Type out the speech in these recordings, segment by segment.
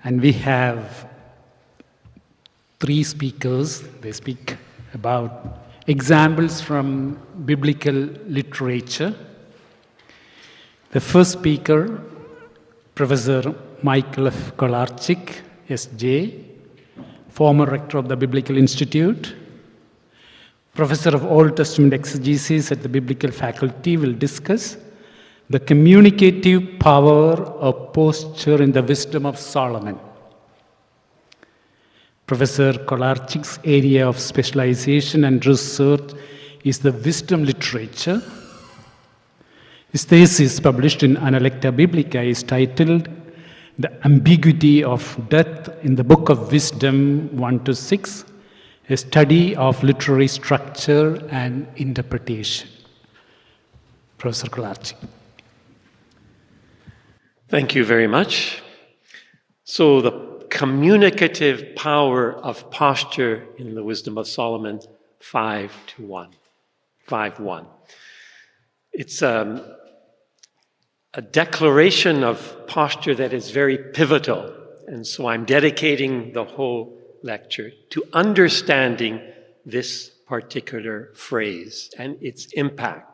And we have three speakers. They speak about examples from biblical literature. The first speaker, Professor Michael F. Kolarcik, S.J., former rector of the Biblical Institute, professor of Old Testament exegesis at the Biblical Faculty, will discuss the communicative power of posture in the wisdom of Solomon. Professor Kolarcik's area of specialization and research is the wisdom literature. His thesis, published in Analecta Biblica, is titled The Ambiguity of Death in the Book of Wisdom 1-6, a study of literary structure and interpretation. Professor Kolarcik. Thank you very much. So the communicative power of posture in the Wisdom of Solomon 5:1. It's a declaration of posture that is very pivotal. And so I'm dedicating the whole lecture to understanding this particular phrase and its impact.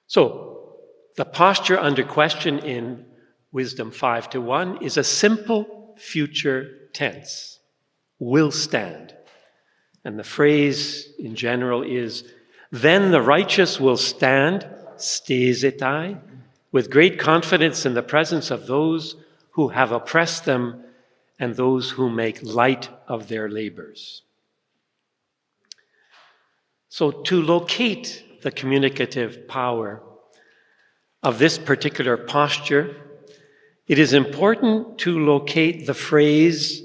So the posture under question in Wisdom 5:1 is a simple future tense, will stand. And the phrase in general is, then the righteous will stand, stesetai, with great confidence in the presence of those who have oppressed them and those who make light of their labors. So to locate the communicative power of this particular posture, it is important to locate the phrase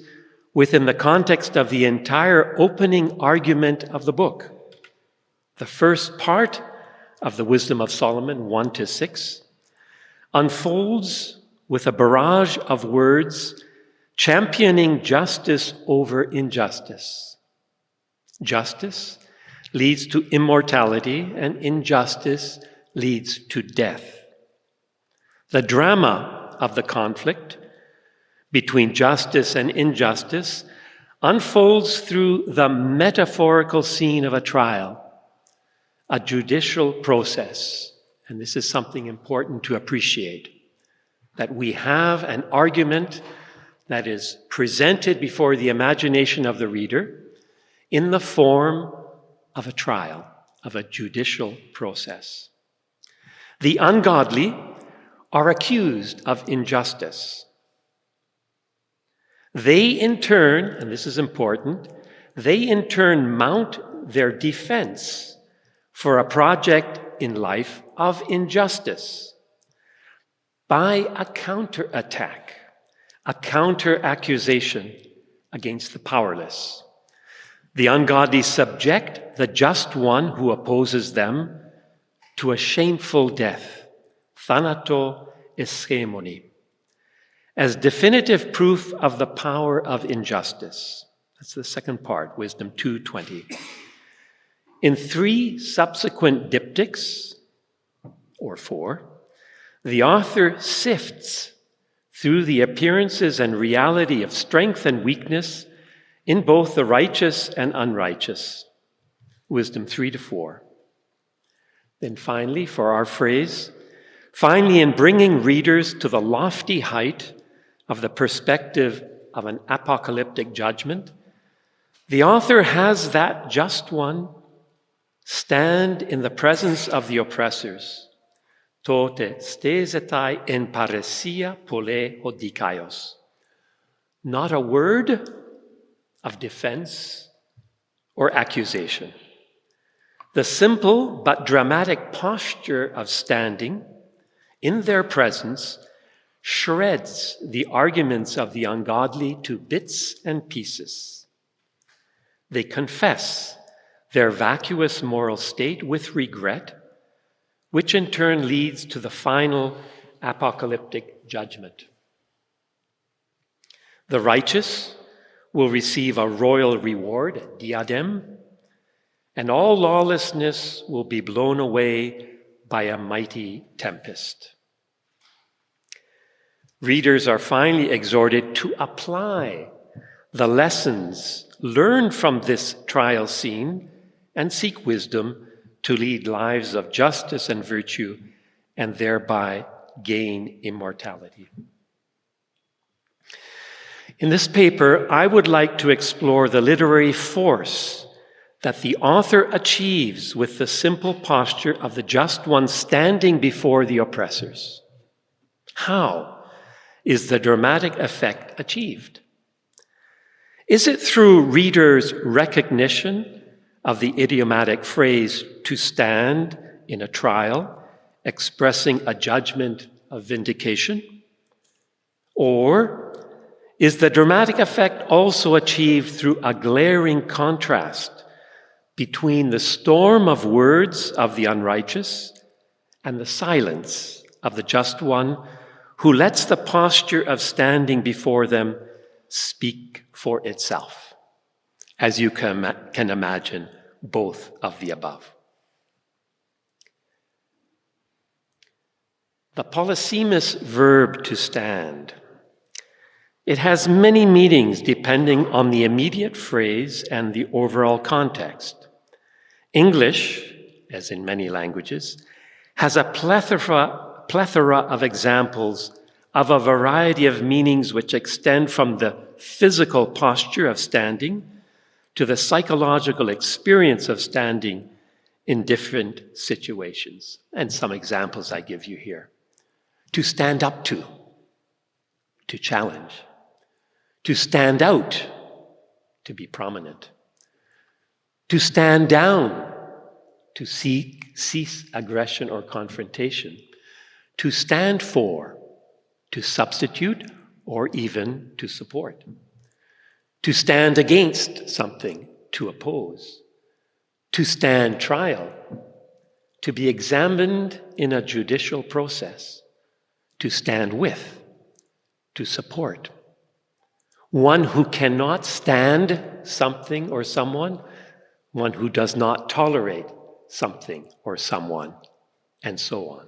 within the context of the entire opening argument of the book. The first part of the Wisdom of Solomon 1-6 unfolds with a barrage of words championing justice over injustice. Justice leads to immortality, and injustice leads to death. The drama of the conflict between justice and injustice unfolds through the metaphorical scene of a trial, a judicial process. And this is something important to appreciate, that we have an argument that is presented before the imagination of the reader in the form of a trial, of a judicial process. The ungodly are accused of injustice. They in turn, and this is important, they in turn mount their defense for a project in life of injustice by a counterattack, a counter-accusation against the powerless. The ungodly subject the just one who opposes them to a shameful death, thanato eschemoni, as definitive proof of the power of injustice. That's the second part, Wisdom 2:20. In three subsequent diptychs, or four, the author sifts through the appearances and reality of strength and weakness in both the righteous and unrighteous. Wisdom 3-4. Then finally, for our phrase, finally in bringing readers to the lofty height of the perspective of an apocalyptic judgment, the author has that just one stand in the presence of the oppressors. Tote stesetai en paresia pole hodikaios. Not a word of defense or accusation. The simple but dramatic posture of standing in their presence shreds the arguments of the ungodly to bits and pieces. They confess their vacuous moral state with regret, which in turn leads to the final apocalyptic judgment. The righteous will receive a royal reward, a diadem, and all lawlessness will be blown away by a mighty tempest. Readers are finally exhorted to apply the lessons learned from this trial scene and seek wisdom to lead lives of justice and virtue and thereby gain immortality. In this paper, I would like to explore the literary force that the author achieves with the simple posture of the just one standing before the oppressors. How is the dramatic effect achieved? Is it through readers' recognition of the idiomatic phrase "to stand" in a trial, expressing a judgment of vindication? Or is the dramatic effect also achieved through a glaring contrast between the storm of words of the unrighteous and the silence of the just one who lets the posture of standing before them speak for itself? As you can imagine, both of the above. The polysemous verb "to stand," it has many meanings depending on the immediate phrase and the overall context. English, as in many languages, has a plethora of examples of a variety of meanings which extend from the physical posture of standing to the psychological experience of standing in different situations. And some examples I give you here. To stand up to challenge. To stand out, to be prominent. To stand down, to cease aggression or confrontation. To stand for, to substitute, or even to support. To stand against something, to oppose. To stand trial, to be examined in a judicial process. To stand with, to support. One who cannot stand something or someone, one who does not tolerate something or someone, and so on.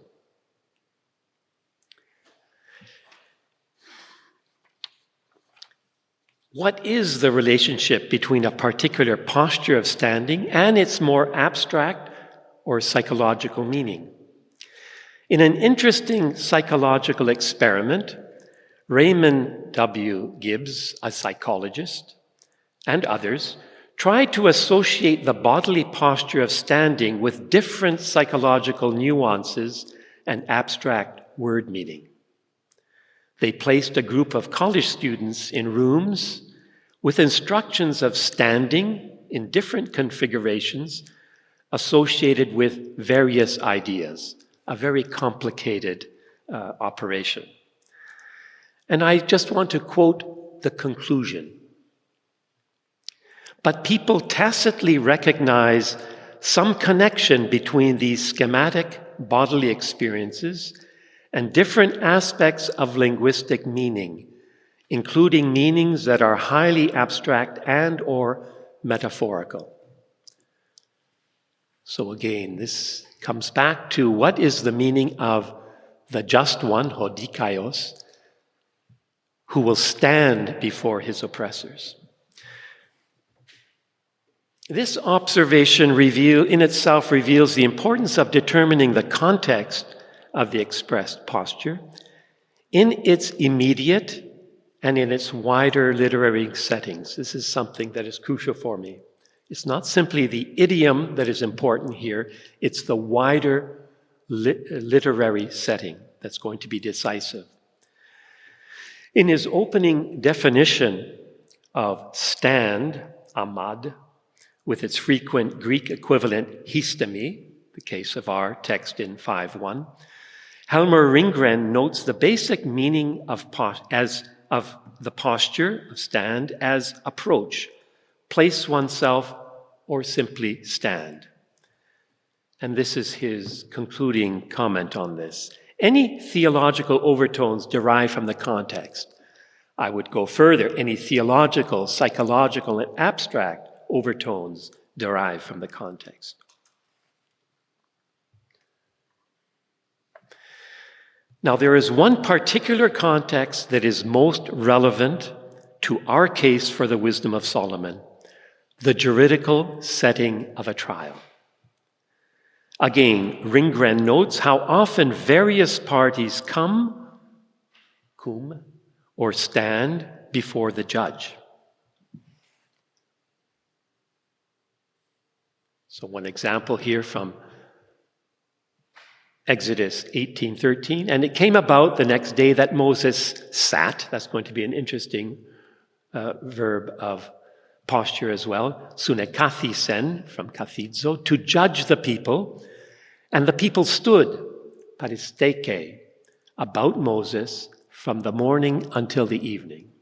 What is the relationship between a particular posture of standing and its more abstract or psychological meaning? In an interesting psychological experiment, Raymond W. Gibbs, a psychologist, and others tried to associate the bodily posture of standing with different psychological nuances and abstract word meaning. They placed a group of college students in rooms with instructions of standing in different configurations associated with various ideas, a very complicated operation. And I just want to quote the conclusion. But people tacitly recognize some connection between these schematic bodily experiences and different aspects of linguistic meaning, including meanings that are highly abstract and or metaphorical. So again, this comes back to what is the meaning of the just one, hodikaios, who will stand before his oppressors. This observation in itself reveals the importance of determining the context of the expressed posture in its immediate and in its wider literary settings. This is something that is crucial for me. It's not simply the idiom that is important here, it's the wider literary setting that's going to be decisive. In his opening definition of stand, amad, with its frequent Greek equivalent histemi, the case of our text in 5:1, Helmer Ringgren notes the basic meaning of the posture of stand as approach, place oneself, or simply stand. And this is his concluding comment on this. Any theological overtones derive from the context. I would go further. Any theological, psychological, and abstract overtones derive from the context. Now, there is one particular context that is most relevant to our case for the wisdom of Solomon, the juridical setting of a trial. Again, Ringgren notes how often various parties cum, or stand before the judge. So one example here from Exodus 18:13, and it came about the next day that Moses sat. That's going to be an interesting verb of posture as well. Sunekathisen, from kathizo, to judge the people. And the people stood, paristeke, about Moses from the morning until the evening.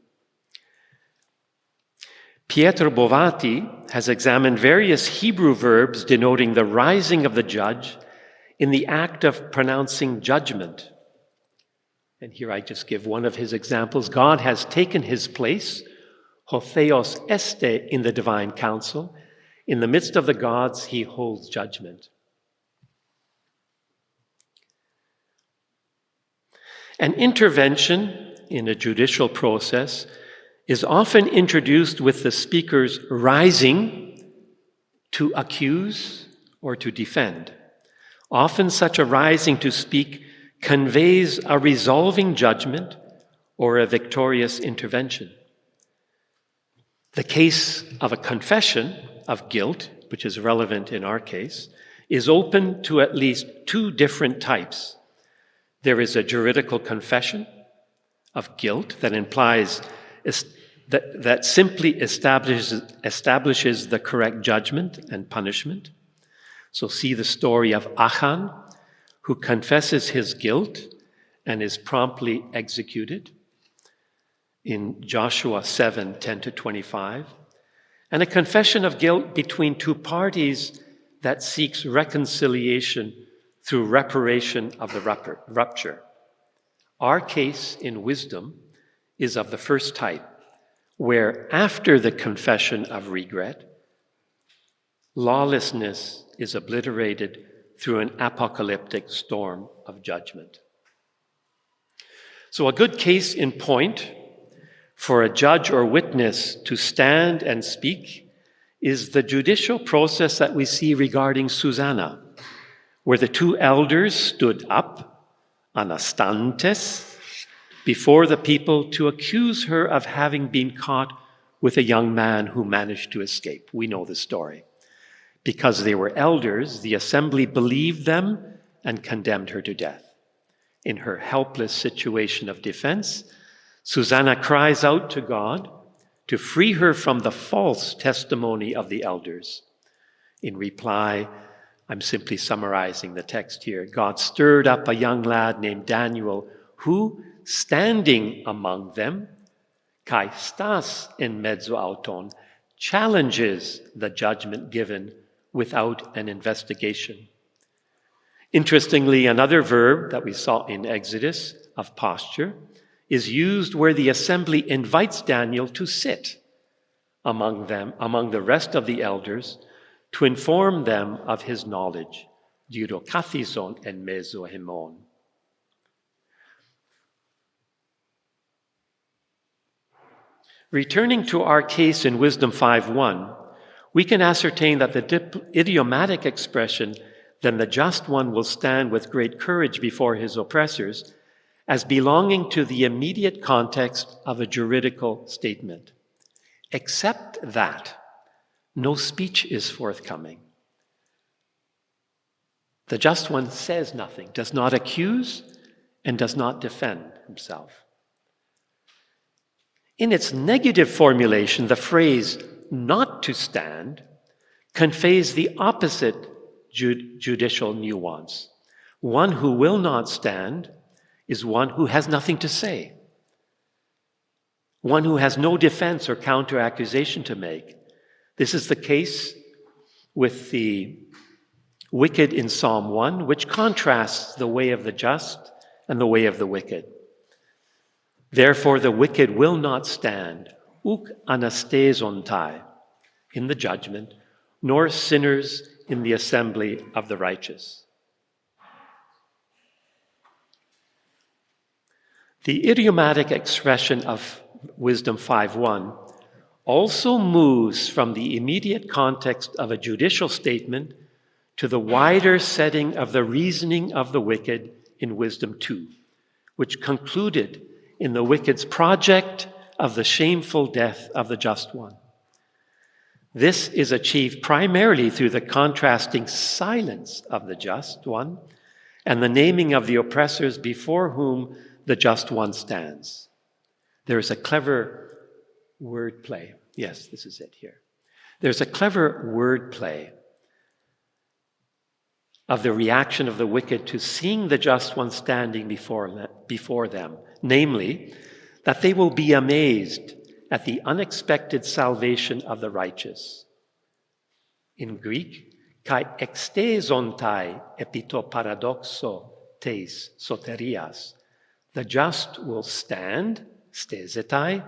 Pietro Bovati has examined various Hebrew verbs denoting the rising of the judge in the act of pronouncing judgment. And here I just give one of his examples. God has taken his place, hotheos este, in the divine council. In the midst of the gods, he holds judgment. An intervention in a judicial process is often introduced with the speaker's rising to accuse or to defend. Often such a rising to speak conveys a resolving judgment or a victorious intervention. The case of a confession of guilt, which is relevant in our case, is open to at least two different types. There is a juridical confession of guilt that implies that simply establishes the correct judgment and punishment. So see the story of Achan, who confesses his guilt and is promptly executed in Joshua 7:10-25, and a confession of guilt between two parties that seeks reconciliation through reparation of the rupture. Our case in wisdom is of the first type, where after the confession of regret, lawlessness is obliterated through an apocalyptic storm of judgment. So a good case in point for a judge or witness to stand and speak is the judicial process that we see regarding Susanna, where the two elders stood up, anastantes, before the people to accuse her of having been caught with a young man who managed to escape. We know the story. Because they were elders, the assembly believed them and condemned her to death. In her helpless situation of defense, Susanna cries out to God to free her from the false testimony of the elders. In reply, I'm simply summarizing the text here. God stirred up a young lad named Daniel, who, standing among them, kai stas en mezzo auton, challenges the judgment given without an investigation. Interestingly, another verb that we saw in Exodus of posture is used where the assembly invites Daniel to sit among them, among the rest of the elders, to inform them of his knowledge, diudokathison en meso hemon. Returning to our case in Wisdom 5:1, we can ascertain that the idiomatic expression, then the just one will stand with great courage before his oppressors, as belonging to the immediate context of a juridical statement. Except that no speech is forthcoming. The just one says nothing, does not accuse, and does not defend himself. In its negative formulation, the phrase not to stand conveys the opposite judicial nuance. One who will not stand is one who has nothing to say, one who has no defense or counter-accusation to make. This is the case with the wicked in Psalm 1, which contrasts the way of the just and the way of the wicked. Therefore, the wicked will not stand, uk anastesontai, in the judgment, nor sinners in the assembly of the righteous. The idiomatic expression of Wisdom 5:1 also moves from the immediate context of a judicial statement to the wider setting of the reasoning of the wicked in Wisdom 2, which concluded in the wicked's project of the shameful death of the just one. This is achieved primarily through the contrasting silence of the just one and the naming of the oppressors before whom the just one stands. There is a clever word play. Yes, this is it here. There's a clever word play of the reaction of the wicked to seeing the just one standing before them, namely, that they will be amazed at the unexpected salvation of the righteous. In Greek, kai ekstezontai epito paradoxo teis soterias. The just will stand, stezetai,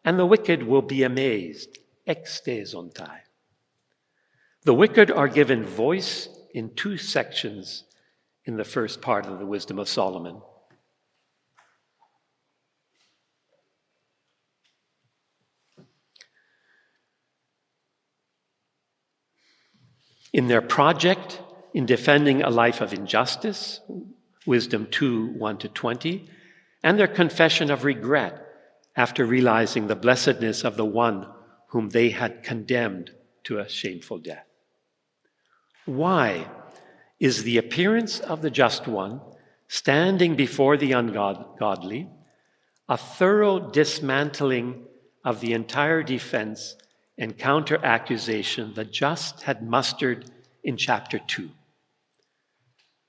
and the wicked will be amazed, ekstezontai. The wicked are given voice in two sections in the first part of the Wisdom of Solomon. In their project in defending a life of injustice, Wisdom 2:1-20, and their confession of regret after realizing the blessedness of the one whom they had condemned to a shameful death. Why is the appearance of the just one standing before the ungodly a thorough dismantling of the entire defense and counter-accusation the just had mustered in chapter 2?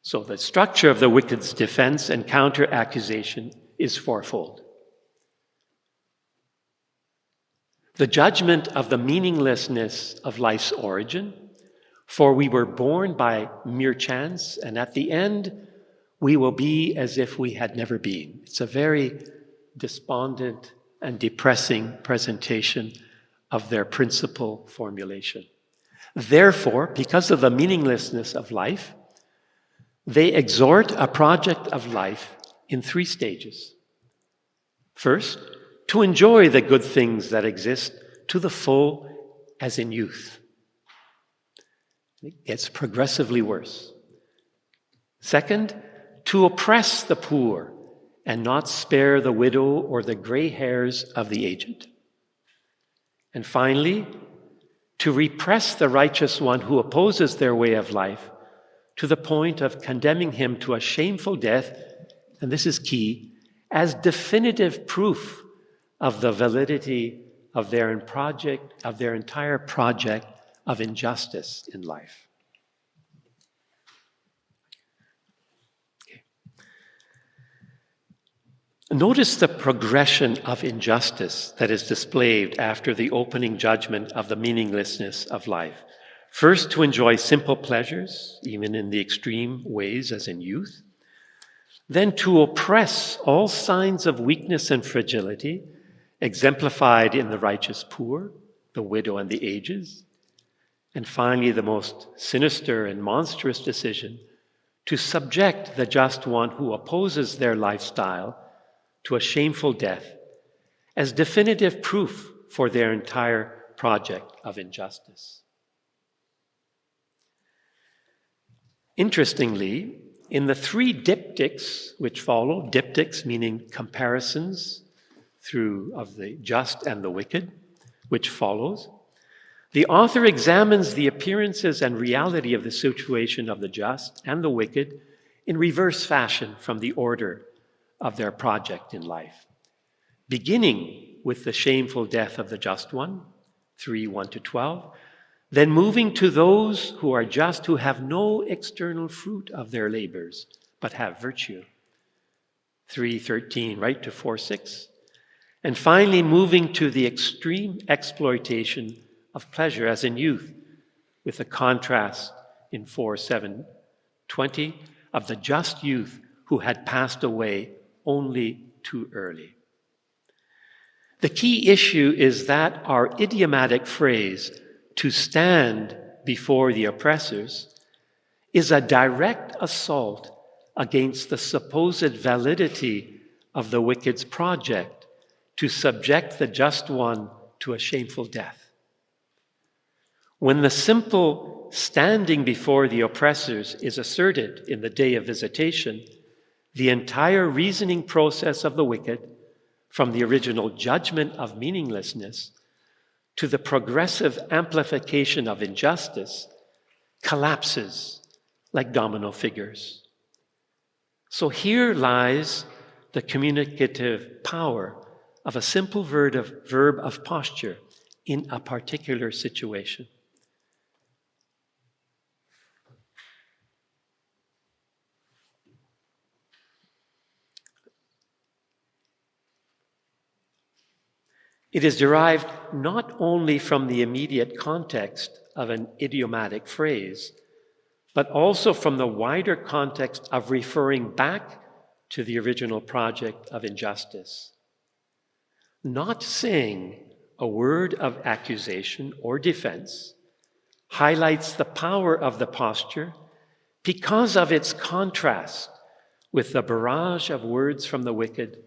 So the structure of the wicked's defense and counter-accusation is fourfold. The judgment of the meaninglessness of life's origin, for we were born by mere chance, and at the end we will be as if we had never been. It's a very despondent and depressing presentation of their principal formulation. Therefore, because of the meaninglessness of life, they exhort a project of life in 3 stages. First, to enjoy the good things that exist to the full as in youth. It gets progressively worse. Second, to oppress the poor and not spare the widow or the gray hairs of the aged. And finally, to repress the righteous one who opposes their way of life to the point of condemning him to a shameful death, and this is key, as definitive proof of the validity of their entire project of injustice in life. Okay. Notice the progression of injustice that is displayed after the opening judgment of the meaninglessness of life. First, to enjoy simple pleasures, even in the extreme ways as in youth. Then to oppress all signs of weakness and fragility, exemplified in the righteous poor, the widow and the ages. And finally, the most sinister and monstrous decision, to subject the just one who opposes their lifestyle to a shameful death as definitive proof for their entire project of injustice. Interestingly, in the 3 diptychs which follow, diptychs meaning comparisons of the just and the wicked, which follows, the author examines the appearances and reality of the situation of the just and the wicked in reverse fashion from the order of their project in life, beginning with the shameful death of the just one, 3:1-12, then moving to those who are just, who have no external fruit of their labors, but have virtue, 3:13 right to 4:6, and finally moving to the extreme exploitation of pleasure as in youth, with the contrast in 4:7-20 of the just youth who had passed away only too early. The key issue is that our idiomatic phrase, to stand before the oppressors, is a direct assault against the supposed validity of the wicked's project to subject the just one to a shameful death. When the simple standing before the oppressors is asserted in the day of visitation, the entire reasoning process of the wicked, from the original judgment of meaninglessness to the progressive amplification of injustice, collapses like domino figures. So here lies the communicative power of a simple verb of posture in a particular situation. It is derived not only from the immediate context of an idiomatic phrase, but also from the wider context of referring back to the original project of injustice. Not saying a word of accusation or defense highlights the power of the posture because of its contrast with the barrage of words from the wicked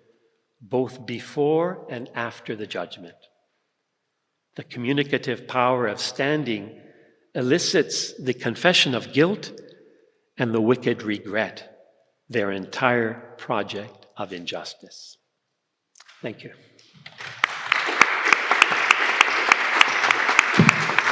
both before and after the judgment. The communicative power of standing elicits the confession of guilt and the wicked regret their entire project of injustice. Thank you.